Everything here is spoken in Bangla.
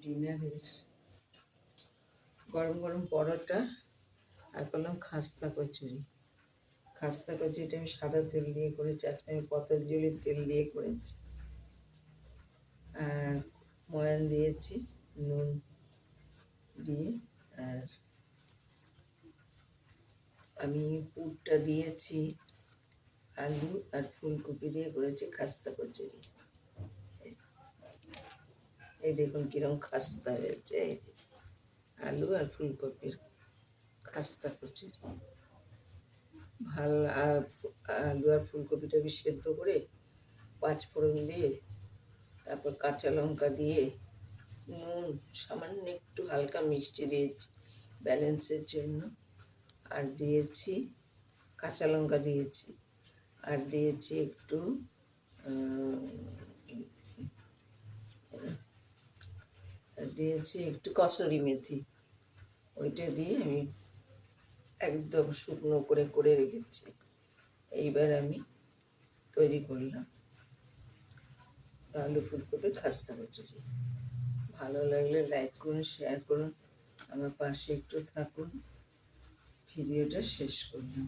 ডিনারের গরম গরম পরোটা আর করলাম খাস্তা কচুরি। খাস্তা কচুরিটা আমি সাদা তেল দিয়ে করেছি, আজকে আমি পতঞ্জলির তেল দিয়ে করেছি। আর ময়ান দিয়েছি নুন দিয়ে, আর আমি পুরটা দিয়েছি আলু আর ফুলকপি দিয়ে করেছি খাস্তা কচুরি। এই দেখুন কিরকম খাস্তা হয়েছে, আলু আর ফুলকপির খাস্তা কচুরি। আলু আর ফুলকপিটাকে সেদ্ধ করে 5 ফোড়ন দিয়ে, তারপর কাঁচা লঙ্কা দিয়ে, নুন সামান্য একটু হালকা মিষ্টি দিয়েছি ব্যালেন্সের জন্য, আর দিয়েছি কাঁচা লঙ্কা দিয়েছি, আর দিয়েছি একটু কসুরি মেথি। ওইটা দিয়ে আমি একদম শুকনো করে করে রেখেছি। এইবার আমি তৈরি করলাম আলু ফুলকপির খাস্তা কচুরি। ভালো লাগলে লাইক করুন, শেয়ার করুন, আমার পাশে একটু থাকুন। ভিডিওটা শেষ করলাম।